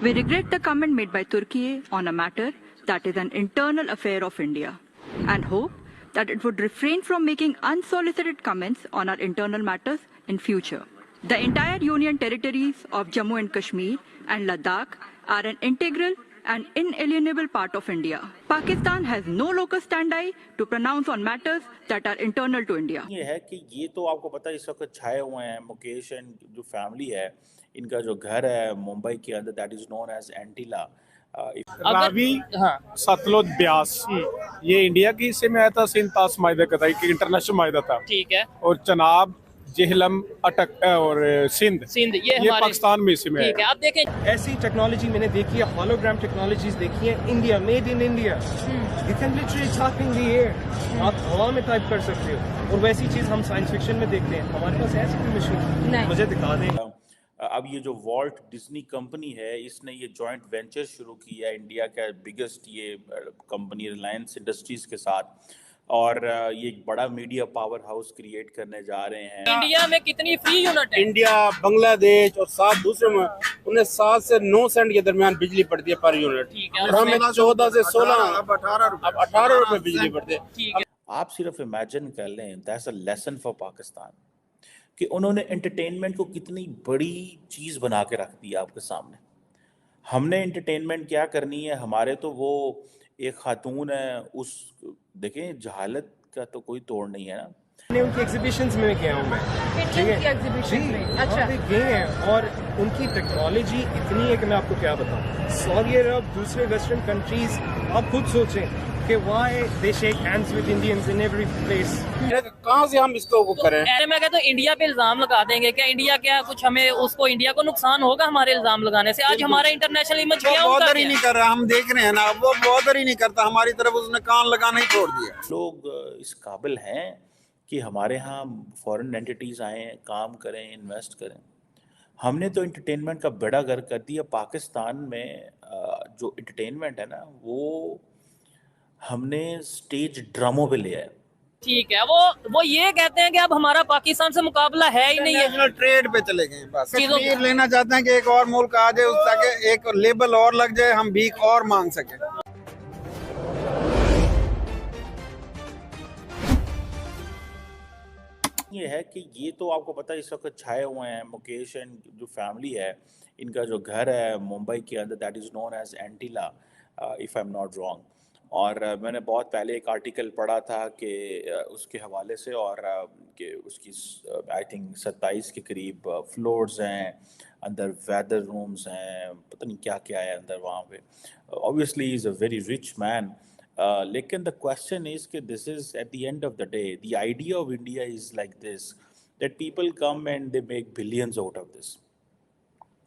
We regret the comment made by Turkey on a matter that is an internal affair of India and hope that it would refrain from making unsolicited comments on our internal matters in future. The entire Union territories of Jammu and Kashmir and Ladakh are an integral and inalienable part of India. Pakistan has no locus standi to pronounce on matters that are internal to India. یہ ہے کہ یہ تو آپ کو پتہ ہے اس وقت چھائے ہوئے ہیں مکیش اینڈ جو فیملی ہے ان کا جو گھر ہے ممبئی کے اندر دیٹ از نون ایز اینٹیلا راوی ستلج بیاس یہ انڈیا کی حصے میں آیا تھا سندھ طاس معاہدے کا تھا ایک انٹرنیشنل معاہدہ تھا ٹھیک ہے اور چناب جہلم اٹک اور سندھ یہ پاکستان میں حصے میں ٹھیک ہے آپ دیکھیں ایسی ٹیکنالوجی میں نے دیکھی ہے ہولوگرام ٹیکنالوجیز دیکھی ہیں India made in India you can literally talk in the air آپ ہوا میں ٹائپ کر سکتے ہو اور ویسی چیز ہم سائنس فکشن میں دیکھتے ہیں ہمارے پاس ایسی کوئی مشین مجھے دکھا دیں اب یہ جو والٹ ڈزنی کمپنی ہے اس نے یہ جوائنٹ وینچر شروع کیا ہے انڈیا کا بگیسٹ یہ کمپنی ریلائنس انڈسٹریز کے ساتھ اور یہ ایک بڑا میڈیا پاور ہاؤس کریٹ کرنے جا رہے ہیں انڈیا میں کتنی فری یونٹ ہے انڈیا بنگلہ دیش اور 7 دوسرے میں انہیں 7 سے 9 سینٹ کے درمیان بجلی پڑتی ہے پر یونٹ اور ہمیں 14 سے 16 اب 18 روپے بجلی پڑتی ہے. آپ صرف امیجن کر لیں that's a lesson for Pakistan کہ انہوں نے انٹرٹینمنٹ کو کتنی بڑی چیز بنا کے رکھ دیا آپ کے سامنے. ہم نے انٹرٹینمنٹ کیا کرنی ہے ہمارے تو وہ ایک خاتون ہے اس دیکھیں جہالت کا تو کوئی توڑ نہیں ہے نا. ان کی ایگزیبیشنز میں گیا ہوں میں اچھا گئے ہیں اور ان کی ٹیکنالوجی اتنی ہے کہ میں آپ کو کیا بتاؤں. سعودی عرب دوسرے ویسٹرن کنٹریز آپ خود سوچیں کہ why they shake hands with Indians in every place. کہاں سے ہم اس کو کریں؟ میں کہتا ہوں انڈیا پہ الزام لگا دیں گے کیا انڈیا کیا کچھ ہمیں اس کو انڈیا کو نقصان ہوگا ہمارے الزام لگانے سے؟ آج ہمارا انٹرنیشنل امیج کیا ہوگا؟ بہتر ہی نہیں کر رہا ہم دیکھ رہے ہیں نا وہ بہتر ہی نہیں کرتا ہماری طرف اس نے کان لگانا ہی چھوڑ دیا. لوگ اس قابل ہیں کہ ہمارے ہاں فورن اینٹیز آئیں کام کریں انویسٹ کریں. ہم نے تو انٹرٹینمنٹ کا بیڑا گرک کر دیا. پاکستان میں جو انٹرٹینمنٹ ہے نا وہ ہم نے سٹیج ڈراموں پہ لیا ہے. ٹھیک ہے وہ یہ کہتے ہیں کہ اب ہمارا پاکستان سے مقابلہ ہے ہی نہیں ہے. ٹریڈ پہ چلے گئے بس کشمیر لینا چاہتے ہیں کہ ایک اور ملک آ جائے تاکہ ایک لیبل اور لگ جائے ہم بھیک اور مانگ سکیں. یہ ہے کہ یہ تو آپ کو پتہ ہے اس وقت چھائے ہوئے ہیں مکیش اینڈ جو فیملی ہے ان کا جو گھر ہے ممبئی کے اندر that is known as Antilia if I am not wrong. اور میں نے بہت پہلے ایک آرٹیکل پڑھا تھا کہ اس کے حوالے سے اور کہ اس کی آئی تھنک 27 کے قریب فلورز ہیں اندر ویدر رومز ہیں پتہ نہیں کیا کیا ہے اندر وہاں پہ. Obviously is a very rich man لیکن دا کوشچن از کہ this is at the end of the day the idea of India is like this that people come and they make billions out of this.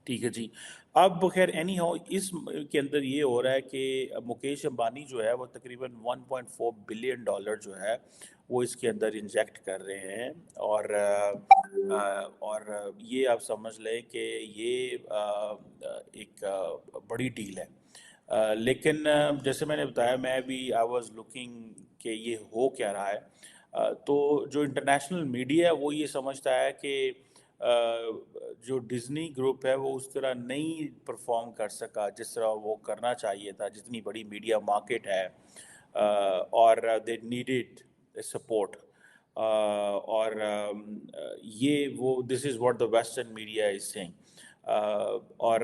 ٹھیک ہے جی. اب خیر any how اس کے اندر یہ ہو رہا ہے کہ مکیش امبانی جو ہے وہ تقریباً 1.4 بلین ڈالر جو ہے وہ اس کے اندر انجیکٹ کر رہے ہیں اور یہ آپ سمجھ لیں کہ یہ ایک بڑی ڈیل ہے. لیکن جیسے میں نے بتایا میں بھی آئی واز لوکنگ کہ یہ ہو کیا رہا ہے. تو جو انٹرنیشنل میڈیا ہے وہ یہ سمجھتا ہے کہ جو ڈزنی گروپ ہے وہ اس طرح نہیں پرفارم کر سکا جس طرح وہ کرنا چاہیے تھا جتنی بڑی میڈیا مارکیٹ ہے اور دے نیڈیڈ سپورٹ اور یہ وہ this is what the western media is saying. اور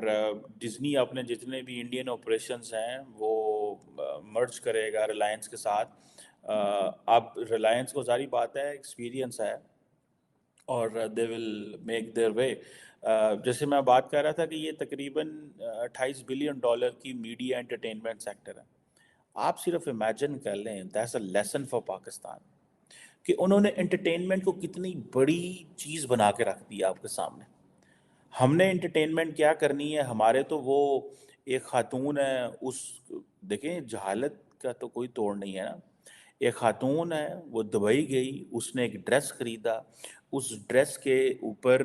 ڈزنی اپنے جتنے بھی انڈین آپریشنز ہیں وہ مرج کرے گا ریلائنس کے ساتھ. اب ریلائنس کو ظاہری بات ہے ایکسپیرینس ہے اور دے ول میک دیئر وے. جیسے میں بات کر رہا تھا کہ یہ تقریباً 28 بلین ڈالر کی میڈیا انٹرٹینمنٹ سیکٹر ہے. آپ صرف امیجن کر لیں that's a lesson for Pakistan کہ انہوں نے انٹرٹینمنٹ کو کتنی بڑی چیز بنا کے رکھ دیا آپ کے سامنے. ہم نے انٹرٹینمنٹ کیا کرنی ہے ہمارے تو وہ ایک خاتون ہے اس دیکھیں جہالت کا تو کوئی توڑ نہیں ہے نا. ایک خاتون ہے وہ دبئی گئی اس نے ایک ڈریس خریدا اس ڈریس کے اوپر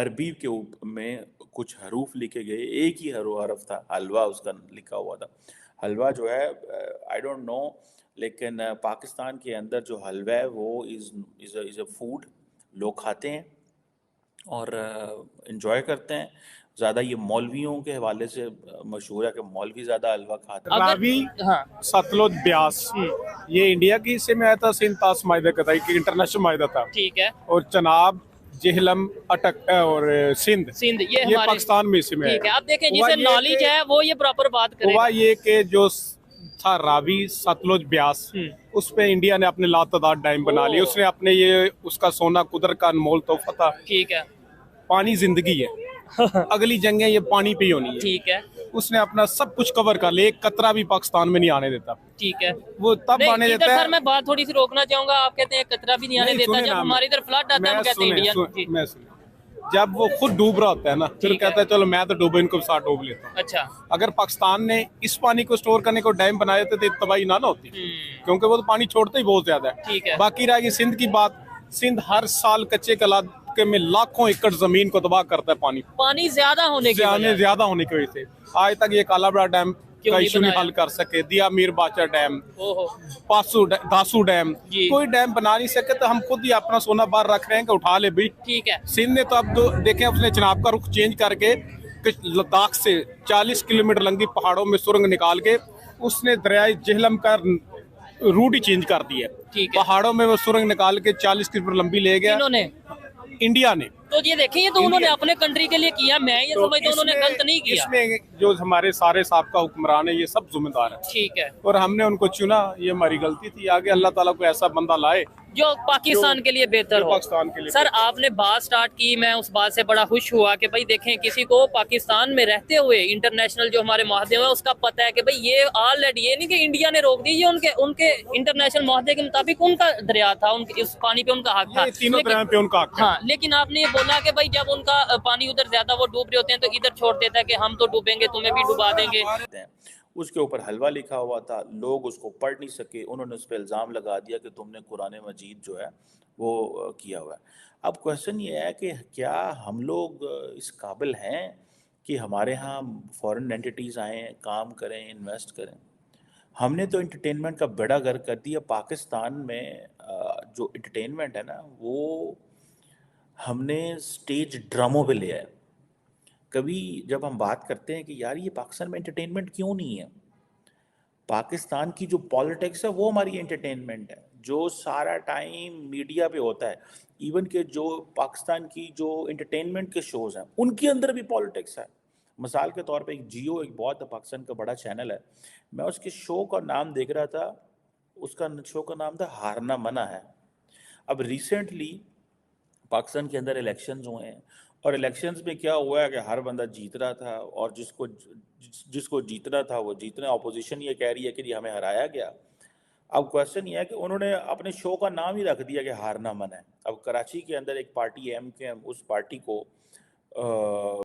عربی کے میں کچھ حروف لکھے گئے ایک ہی حرف تھا حلوہ اس کا لکھا ہوا تھا. حلوہ جو ہے آئی ڈونٹ نو لیکن پاکستان کے اندر جو حلوہ ہے وہ از اے فوڈ لوگ کھاتے ہیں اور انجوائے کرتے ہیں. زیادہ یہ مولویوں کے حوالے سے مشہور ہے کہ مولوی زیادہ حلوہ کھاتے ہیں. راوی ہاں ستلج بیاس یہ انڈیا کے حصے میں آیا تھا، سندھ طاس معاہدے کا تھا، ایک انٹرنیشنل معاہدہ تھا. ٹھیک ہے. اور چناب جہلم اٹک اور سندھ سندھ یہ یہ ہمارے پاکستان میں حصے میں ٹھیک ہے. ہے. اب دیکھیں ہوا جسے یہ نالج کہ- ہے وہ یہ پراپر بات کرے. ہوا یہ کہ جو تھا راوی ستلج بیاس اس پہ انڈیا نے اپنے لاتعداد ڈیم بنا لیے. اس نے اپنے یہ اس کا سونا قدرت کا انمول تحفہ تھا. ٹھیک ہے. پانی زندگی ہے، اگلی جنگیں یہ پانی پہ ہی ہونی ہے. ٹھیک ہے. اس نے اپنا سب کچھ کور کر لیا، ایک قطرہ بھی پاکستان میں نہیں آنے دیتا. ٹھیک ہے. وہ تب نہیں آنے ادھر دیتا سر ہے. میں بات تھوڑی سی روکنا چاہوں گا. آپ کہتے ہیں قطرہ بھی نہیں آنے نہیں، دیتا. سنیں جب نا، ہمارے ادھر فلڈ آتا ہے ہم کہتے ہیں انڈیا. جی میں سنیں. جب وہ خود ڈوب رہا ہوتا ہے نا پھر ٹھیک ہے. کہتا ہے چلو میں تو ڈوبا، ان کو ساتھ ڈوب لیتا ہوں. اچھا. اگر پاکستان نے اس پانی کو سٹور کرنے کو ڈیم بنائے تھے تو تباہی نہ ہوتی، کیونکہ وہ تو پانی چھوڑتا ہی بہت زیادہ ٹھیک ہے. باقی رہ گئی سندھ کی بات. سندھ ہر سال کچے علاقے میں لاکھوں ایکڑ زمین کو تباہ کرتا ہے پانی زیادہ ہونے کی وجہ سے. زیادہ ہونے کی وجہ سے. آج تک یہ کالا بڑا ڈیم کیوں کا نہیں ایشو نہیں بنایا؟ حل کر سکے. دیا میر باچا ڈیم، اوہو. داسو ڈیم، جی. کوئی ڈیم بنا نہیں سکے. تو ہم خود ہی اپنا سونا باہر رکھ رہے ہیں کہ اٹھا لے بھائی. ٹھیک ہے. سندھ نے تو اب دیکھیں اس نے چناب کا رخ چینج کر کے لداخ سے 40 کلومیٹر لمبی پہاڑوں میں سرنگ نکال کے اس نے دریائے جہلم کا روٹ ہی چینج کر دیا. ٹھیک ہے. پہاڑوں میں وہ سرنگ نکال کے 40 کلومیٹر لمبی لے گیا انہوں نے انڈیا نے. تو یہ دیکھیں یہ تو انہوں نے اپنے کنٹری کے لیے کیا. میں یہ سمجھتا ہوں انہوں نے غلط نہیں کیا. اس میں جو ہمارے سارے سابقہ حکمران ہیں یہ سب ذمہ دار ہیں. ٹھیک ہے. اور ہم نے ان کو چنا، یہ ہماری غلطی تھی. آگے اللہ تعالیٰ کو ایسا بندہ لائے جو پاکستان کے لیے بہتر جو ہو. پاکستان کے لیے سر آپ نے بات سٹارٹ کی، میں اس بات سے بڑا خوش ہوا کہ بھائی دیکھیں کسی کو پاکستان میں رہتے ہوئے انٹرنیشنل جو ہمارے معاہدے ہیں اس کا پتہ ہے کہ بھائی یہ آلریڈی یہ نہیں کہ انڈیا نے روک دی، یہ ان کے انٹرنیشنل معاہدے کے مطابق ان کا دریا تھا، ان کے اس پانی پہ ان کا حق تھا. یہ تینوں دریا پہ ان کا حق ہے. ہاں لیکن آپ نے یہ بولا کہ بھائی جب ان کا پانی ادھر زیادہ وہ ڈوب رہے ہوتے ہیں تو ادھر چھوڑ دیتا ہے کہ ہم تو ڈوبیں گے تمہیں بھی ڈوبا دیں گے. اس کے اوپر حلوہ لکھا ہوا تھا، لوگ اس کو پڑھ نہیں سکے. انہوں نے اس پہ الزام لگا دیا کہ تم نے قرآن مجید جو ہے وہ کیا ہوا ہے. اب کویشچن یہ ہے کہ کیا ہم لوگ اس قابل ہیں کہ ہمارے ہاں فورن اینٹیٹیز آئیں، کام کریں، انویسٹ کریں؟ ہم نے تو انٹرٹینمنٹ کا بیڑا گرک کر دیا. پاکستان میں جو انٹرٹینمنٹ ہے نا وہ ہم نے سٹیج ڈراموں پہ لیا ہے. کبھی جب ہم بات کرتے ہیں کہ یار یہ پاکستان میں انٹرٹینمنٹ کیوں نہیں ہے، پاکستان کی جو پالیٹکس ہے وہ ہماری انٹرٹینمنٹ ہے. جو سارا ٹائم میڈیا پہ ہوتا ہے، ایون کہ جو پاکستان کی جو انٹرٹینمنٹ کے شوز ہیں ان کے اندر بھی پالیٹکس ہے. مثال کے طور پہ ایک جیو ایک بہت پاکستان کا بڑا چینل ہے، میں اس کے شو کا نام دیکھ رہا تھا. اس کا شو کا نام تھا ہارنا منع ہے. اب ریسنٹلی پاکستان کے اندر الیکشنز ہوئے ہیں اور الیکشنز میں کیا ہوا ہے کہ ہر بندہ جیت رہا تھا اور جس کو جیتنا تھا وہ جیتنا. اپوزیشن یہ کہہ رہی ہے کہ یہ ہمیں ہرایا گیا. اب کویشچن یہ ہے کہ انہوں نے اپنے شو کا نام ہی رکھ دیا کہ ہارنا من ہے. اب کراچی کے اندر ایک پارٹی ایم کے اس پارٹی کو